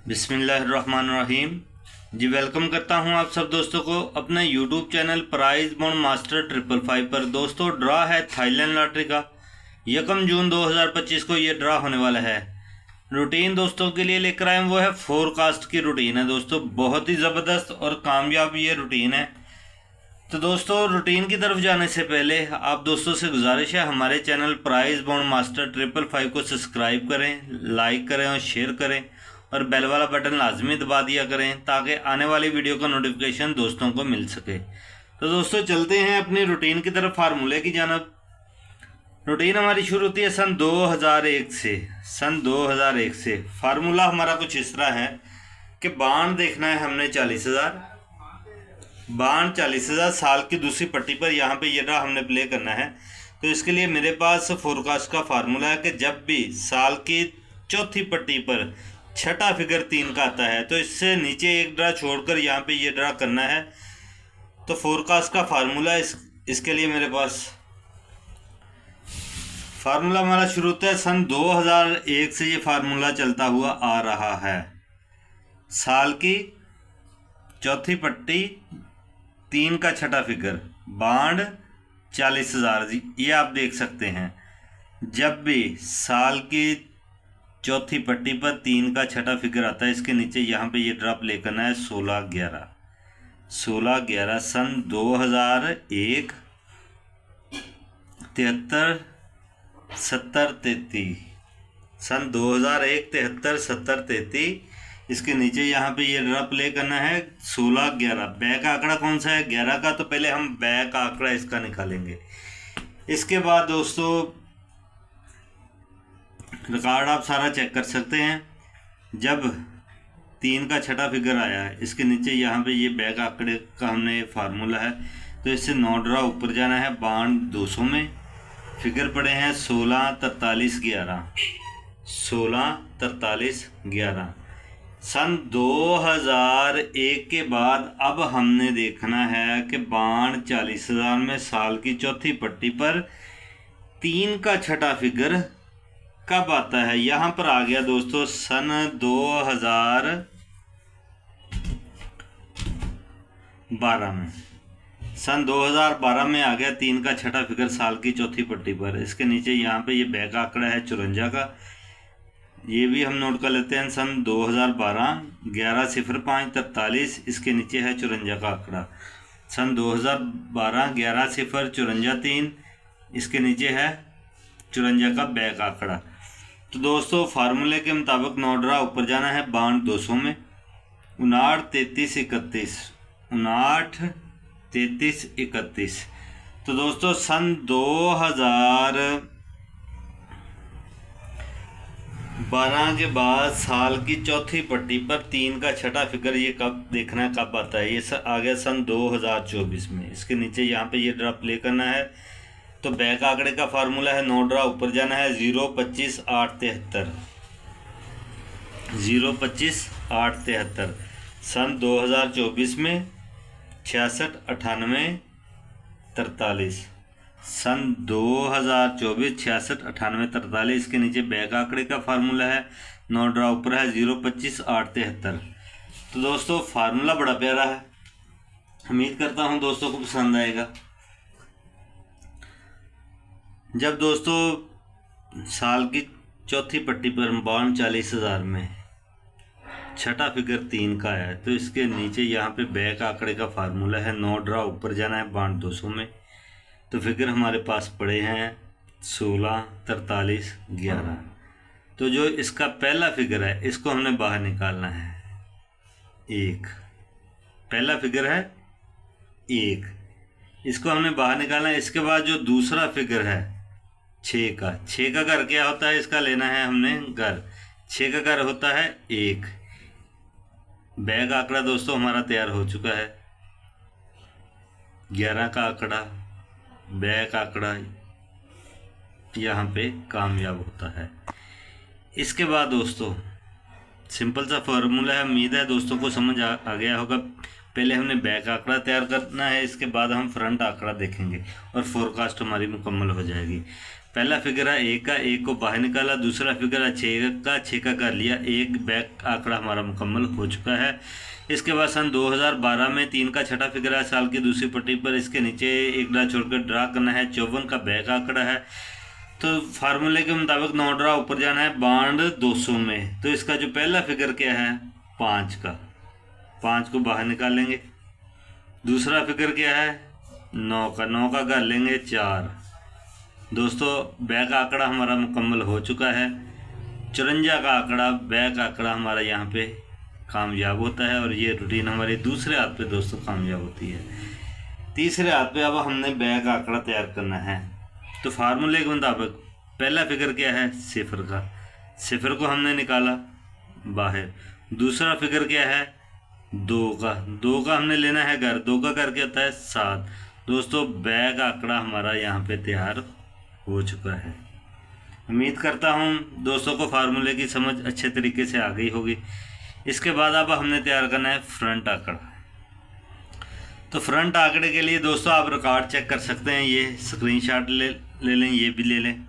बिस्मिल्लाहिर्रहमानिर्रहीम। जी वेलकम करता हूं आप सब दोस्तों को अपने YouTube channel prize bond master 555 पर। दोस्तों ड्रा है थाईलैंड लॉटरी का 1 जून 2025 को ये ड्रा होने वाला है। रूटीन दोस्तों के लिए लेकर आए वो है फोरकास्ट की रूटीन है दोस्तों, बहुत ही ज़बरदस्त और कामयाब ये रूटीन है। तो दोस्तों रूटीन की तरफ जाने से पहले आप दोस्तों से गुजारिश है हमारे चैनल प्राइज बॉन्ड मास्टर 555 को सब्सक्राइब करें, लाइक करें और शेयर करें और बेल वाला बटन लाजमी दबा दिया करें ताकि आने वाली वीडियो का नोटिफिकेशन दोस्तों को मिल सके। तो दोस्तों चलते हैं अपनी रूटीन की तरफ, फार्मूले की जानब। रूटीन हमारी शुरू होती है सन 2001 से। सन 2001 से फार्मूला हमारा कुछ इस तरह है कि बाण देखना है हमने 40,000, बाण 40,000 साल की दूसरी पट्टी पर यहाँ पे ये रहा हमने प्ले करना है। तो इसके लिए मेरे पास फोरकास्ट का फार्मूला है कि जब भी साल की चौथी पट्टी पर छठा फिगर 3 का आता है तो इससे नीचे एक ड्रा छोड़कर यहाँ पे ये ड्रा करना है। तो फोरकास्ट का फार्मूला इसके लिए मेरे पास फार्मूला हमारा शुरू होता है सन 2001 से ये फार्मूला चलता हुआ आ रहा है। साल की चौथी पट्टी 3 का छठा फिगर बाण 40,000, ये आप देख सकते हैं। जब भी साल की चौथी पट्टी पर 3 का छठा फिगर आता है इसके नीचे यहाँ पे ये ड्रॉप ले करना है 16/11। 16/11 सन 2001 73 70 33। सन 2001 73 70 33 इसके नीचे यहाँ पे ये ड्रॉप प्ले करना है 16/11। बैक का आंकड़ा कौन सा है 11 का, तो पहले हम बैक का आंकड़ा इसका निकालेंगे। इसके बाद दोस्तों रिकॉर्ड आप सारा चेक कर सकते हैं। जब 3 का छठा फिगर आया है इसके नीचे यहाँ पे ये बैक आंकड़े का हमने फार्मूला है, तो इससे 9 ड्रा ऊपर जाना है बाण 200 में। फिगर पड़े हैं 16 43 11। 16 43 11। सन 2001 के बाद अब हमने देखना है कि बाण 40,000 में साल की चौथी पट्टी पर 3 का छठा फिगर कब आता है। यहाँ पर आ गया दोस्तों सन 2012 में। सन 2012 में आ गया 3 का छठा फिगर साल की चौथी पट्टी पर। इसके नीचे यहाँ पे ये बैक आंकड़ा है 54 का, ये भी हम नोट कर लेते हैं। सन 2012 11/05 43 इसके नीचे है 54 का आंकड़ा। सन 2012 11/0 54 3 इसके नीचे है 54 का बैक आंकड़ा। तो दोस्तों फार्मूले के मुताबिक 9 ड्रा ऊपर जाना है बाण 200 में। 59 33 31। 59 33 31। तो दोस्तों सन 2012 के बाद साल की चौथी पट्टी पर 3 का छठा फिगर ये कब देखना है कब आता है। ये आ गया सन 2024 में। इसके नीचे यहाँ पे ये ड्रा प्ले करना है। तो बैक आंकड़े का फार्मूला है 9 ड्रा ऊपर जाना है 0 25 8 73। 0 25 8 73। सन 2024 में 66 98 43। सन 2024 66 98 43 इसके नीचे बैक आंकड़े का फार्मूला है 9 ड्रा ऊपर है 0 25 8 73। तो दोस्तों फार्मूला बड़ा प्यारा है, उम्मीद करता हूँ दोस्तों को पसंद आएगा। जब दोस्तों साल की चौथी पट्टी पर बाण 40,000 में छठा फिगर 3 का है तो इसके नीचे यहाँ पे बैक आंकड़े का फार्मूला है 9 ड्रा ऊपर जाना है बाण 200 में। तो फिगर हमारे पास पड़े हैं 16 43 11। तो जो इसका पहला फिगर है इसको हमने बाहर निकालना है 1। पहला फिगर है 1, इसको हमने बाहर निकालना है। इसके बाद जो दूसरा फिगर है 6 का घर क्या होता है इसका लेना है हमने घर। 6 का घर होता है 1। बैक आंकड़ा दोस्तों हमारा तैयार हो चुका है। 11 का आंकड़ा बैक आंकड़ा यहाँ पे कामयाब होता है। इसके बाद दोस्तों सिंपल सा फार्मूला है, उम्मीद है दोस्तों को समझ आ गया होगा। पहले हमने बैक आंकड़ा तैयार करना है, इसके बाद हम फ्रंट आंकड़ा देखेंगे और फोरकास्ट हमारी मुकम्मल हो जाएगी। पहला फिगर है 1 का, 1 को बाहर निकाला। दूसरा फिगर है 6 का, 6 का कर लिया। एक बैक आंकड़ा हमारा मुकम्मल हो चुका है। इसके बाद सन 2012 में 3 का छठा फिगर है साल की दूसरी पट्टी पर। इसके नीचे एक ड्रा छोड़कर ड्रा करना है। 54 का बैक आंकड़ा है। तो फार्मूले के मुताबिक 9 ड्रा ऊपर जाना है बाउंड 200 में। तो इसका जो पहला फिगर क्या है 5 का, 5 को बाहर निकालेंगे। दूसरा फिगर क्या है 9 का, 9 का कर लेंगे 4। दोस्तों बैक आंकड़ा हमारा मुकम्मल हो चुका है। 54 का आंकड़ा बैक आंकड़ा हमारा यहाँ पे कामयाब होता है और ये रूटीन हमारे दूसरे हाथ पे दोस्तों कामयाब होती है। तीसरे हाथ पे अब हमने बैक आंकड़ा तैयार करना है। तो फार्मूले के मुताबिक पहला फिगर क्या है 0 का, 0 को हमने निकाला बाहर। दूसरा फिगर क्या है 2 का, 2 का हमने लेना है घर। 2 का करके होता है 7। दोस्तों बैक आंकड़ा हमारा यहाँ पे तैयार हो चुका है। उम्मीद करता हूँ दोस्तों को फार्मूले की समझ अच्छे तरीके से आ गई होगी। इसके बाद अब हमने तैयार करना है फ्रंट आंकड़ा। तो फ्रंट आंकड़े के लिए दोस्तों आप रिकॉर्ड चेक कर सकते हैं। ये स्क्रीनशॉट ले लें, ये भी ले लें,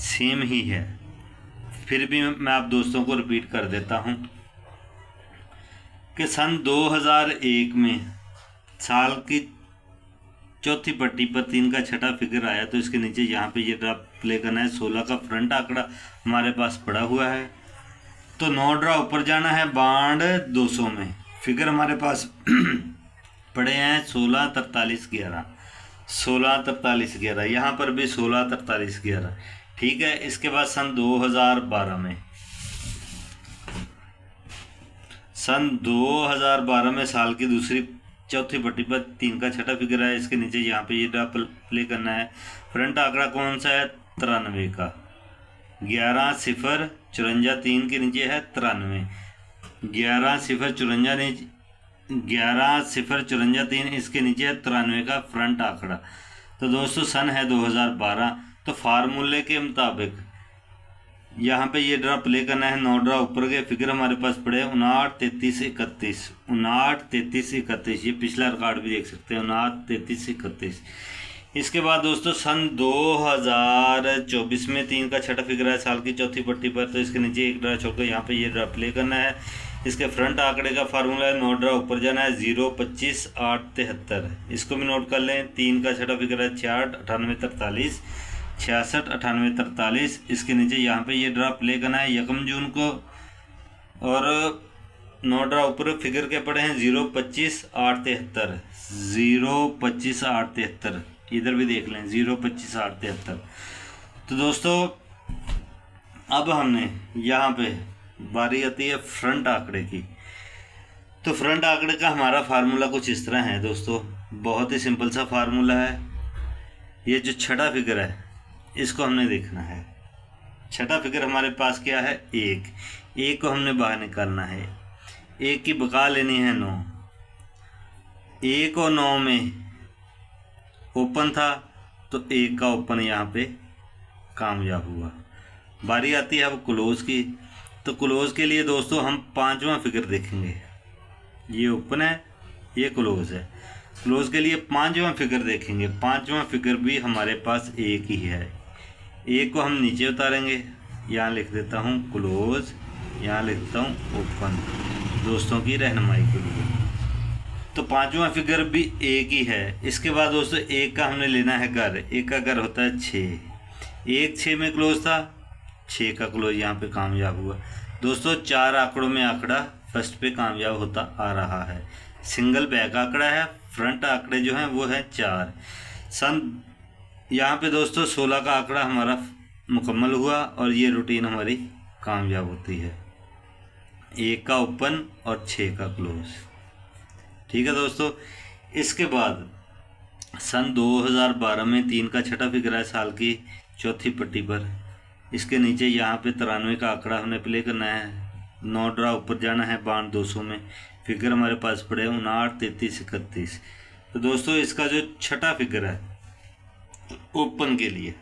सेम ही है। फिर भी मैं आप दोस्तों को रिपीट कर देता हूँ कि सन 2001 में साल की चौथी पट्टी पर 3 का छठा फिगर आया। तो इसके नीचे यहाँ पे ये ड्रा प्ले करना है। 16 का फ्रंट आंकड़ा हमारे पास पड़ा हुआ है। तो 9 ड्रा ऊपर जाना है बाउंड 200 में। फिगर हमारे पास पड़े हैं 16, 43, 11, 16, 43, 11। यहाँ पर भी 16, 43, 11। ठीक है। इसके बाद सन 2012 में, सन 2012 में साल की दूसरी चौथी पट्टी पर 3 का छठा फिगर है। इसके नीचे यहाँ पे ये ड्रा प्ले करना है। फ्रंट आंकड़ा कौन सा है 93 का। 11, 0, 54, 3 के नीचे है 93। 11, 0, 54, 11, 0, 54, 3 इसके नीचे है 93 का फ्रंट आंकड़ा। तो दोस्तों सन है 2012। तो फार्मूले के मुताबिक यहाँ पे ये ड्रा प्ले करना है। 9 ड्रा ऊपर के फिगर हमारे पास पड़े 59, 33, 31, 59, 33, 31। ये पिछला रिकॉर्ड भी देख सकते हैं 59, 33, 31। इसके बाद दोस्तों सन 2024 में 3 का छठा फिगर है साल की चौथी पट्टी पर। तो इसके नीचे एक ड्रा छोड़कर यहाँ पे ये ड्रा प्ले करना है। इसके फ्रंट आंकड़े का फार्मूला है 9 ड्रा ऊपर जाना है 0, 25, 8, 73। इसको भी नोट कर लें। 3 का छठा फिगर है 66, 98, 43, 66, 98, 43। इसके नीचे यहाँ पे ये ड्रा प्ले करना है 1 जून को। और 9 ड्रा ऊपर फिगर के पड़े हैं 0, 25, 8, 73, 0, 25, 8, 73। इधर भी देख लें 0, 25, 8, 73। तो दोस्तों अब हमने यहाँ पे बारी आती है फ्रंट आंकड़े की। तो फ्रंट आंकड़े का हमारा फार्मूला कुछ इस तरह है दोस्तों। बहुत ही सिंपल सा फार्मूला है। ये जो छठा फिगर है इसको हमने देखना है। छठा फिगर हमारे पास क्या है 1 को हमने बाहर निकालना है। 1 की बका लेनी है 9। 1 और 9 में ओपन था तो 1 का ओपन यहाँ पे कामयाब हुआ। बारी आती है अब क्लोज की। तो क्लोज के लिए दोस्तों हम 5वां फिगर देखेंगे। ये ओपन है, ये क्लोज है। क्लोज के लिए 5वां फिगर देखेंगे। 5वां फिगर भी हमारे पास 1 ही है। 1 को हम नीचे उतारेंगे। यहाँ लिख देता हूँ क्लोज, यहाँ लिख देता हूँ ओपन, दोस्तों की रहनुमाई के लिए। तो 5वां फिगर भी 1 ही है। इसके बाद दोस्तों 1 का हमने लेना है घर। 1 का घर होता है 6। 1, 6 में क्लोज था, 6 का क्लोज यहाँ पे कामयाब हुआ। दोस्तों 4 आंकड़ों में आंकड़ा फर्स्ट पे कामयाब होता आ रहा है। सिंगल बैक आंकड़ा है। फ्रंट आंकड़े जो हैं वो है 4। सन यहाँ पे दोस्तों 16 का आंकड़ा हमारा मुकम्मल हुआ और ये रूटीन हमारी कामयाब होती है। 1 का ओपन और 6 का क्लोज। ठीक है दोस्तों। इसके बाद सन 2012 में 3 का छठा फिगर है साल की चौथी पट्टी पर। इसके नीचे यहाँ पे 93 का आंकड़ा हमने प्ले करना है। 9 ड्रा ऊपर जाना है बाउंड 200 में। फिगर हमारे पास पड़े 59, 33, 31। तो दोस्तों इसका जो छठा फिगर है ओपन के लिए,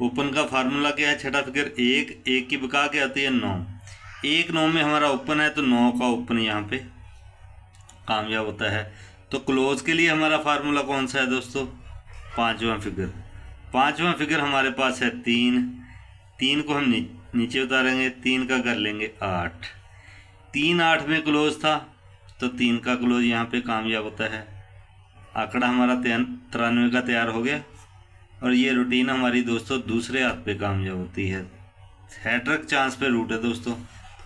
ओपन का फार्मूला क्या है छठा फिगर 1 की बका क्या आती है 9। 1, 9 में हमारा ओपन है तो 9 का ओपन यहाँ पे कामयाब होता है। तो क्लोज के लिए हमारा फार्मूला कौन सा है दोस्तों 5वां फिगर। पांचवा फिगर हमारे पास है 3। 3 को हम नीचे उतारेंगे, 3 का कर लेंगे 8। 3 8 में क्लोज था तो 3 का क्लोज यहाँ पे कामयाब होता है। आंकड़ा हमारा 93 का तैयार हो गया। और ये रूटीन हमारी दोस्तों दूसरे हाथ पे कामयाब होती है। हैट्रिक चांस पे रूट है दोस्तों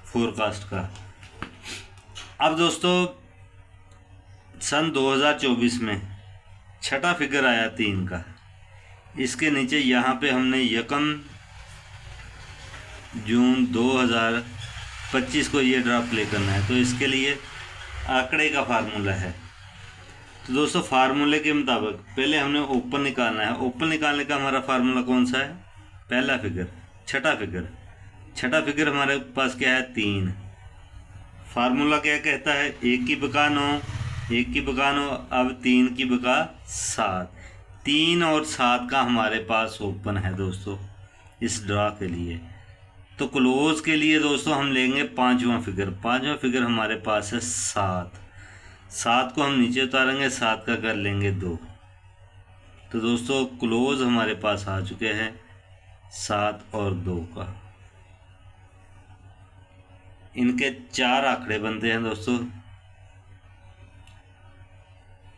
फोरकास्ट का। अब दोस्तों सन 2024 में छठा फिगर आया 3 का। इसके नीचे यहाँ पे हमने 1 जून 2025 को ये ड्रा प्ले करना है। तो इसके लिए आंकड़े का फार्मूला है। तो दोस्तों फार्मूले के मुताबिक पहले हमने ओपन निकालना है। ओपन निकालने का हमारा फार्मूला कौन सा है? पहला फिगर, छठा फिगर हमारे पास क्या है? 3। फार्मूला क्या कहता है? 1 की बका 9, 1 की बका 9, अब 3 की बका 7। 3 और 7 का हमारे पास ओपन है दोस्तों इस ड्रा के लिए। तो क्लोज के लिए दोस्तों हम लेंगे पांचवा फिगर हमारे पास है 7। 7 को हम नीचे उतारेंगे, 7 का कर लेंगे 2। तो दोस्तों क्लोज हमारे पास आ चुके हैं 7 और 2 का। इनके 4 आंकड़े बनते हैं दोस्तों।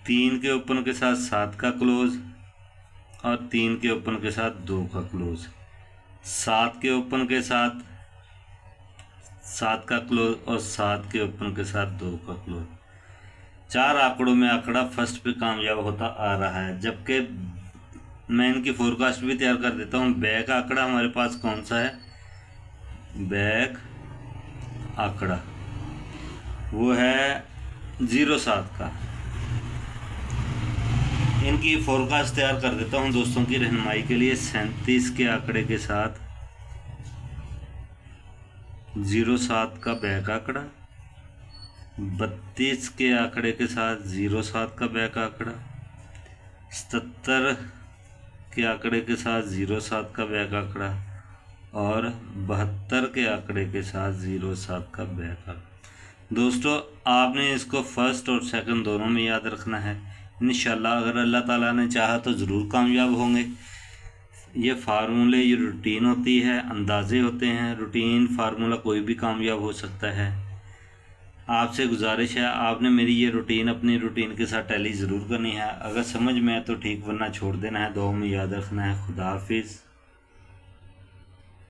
3 के ओपन के साथ 7 का क्लोज और 3 के ओपन के साथ 2 का क्लोज। 7 के ओपन के साथ 7 का क्लोज और 7 के ओपन के साथ 2 का क्लोज। 4 आंकड़ों में आंकड़ा फर्स्ट पे कामयाब होता आ रहा है। जबकि मैं इनकी फोरकास्ट भी तैयार कर देता हूँ। बैक आंकड़ा हमारे पास कौन सा है? बैक आंकड़ा वो है 07 का। इनकी फोरकास्ट तैयार कर देता हूँ दोस्तों की रहनुमाई के लिए। 37 के आंकड़े के साथ 07 का बैक आंकड़ा, 32 के आंकड़े के साथ 07 का बैक आंकड़ा, 77 के आंकड़े के साथ 07 का बैक आंकड़ा और 72 के आंकड़े के साथ 07 का बैक आंकड़ा। दोस्तों आपने इसको फर्स्ट और सेकंड दोनों में याद रखना है। इंशाल्लाह अगर अल्लाह ताला ने चाहा तो ज़रूर कामयाब होंगे। ये फार्मूले, ये रूटीन होती है, अंदाजे होते हैं। रूटीन फार्मूला कोई भी कामयाब हो सकता है। आपसे गुजारिश है आपने मेरी ये रूटीन अपनी रूटीन के साथ टैली ज़रूर करनी है। अगर समझ में आए तो ठीक, वरना छोड़ देना है। दुआ में याद रखना है। खुदा हाफिज़।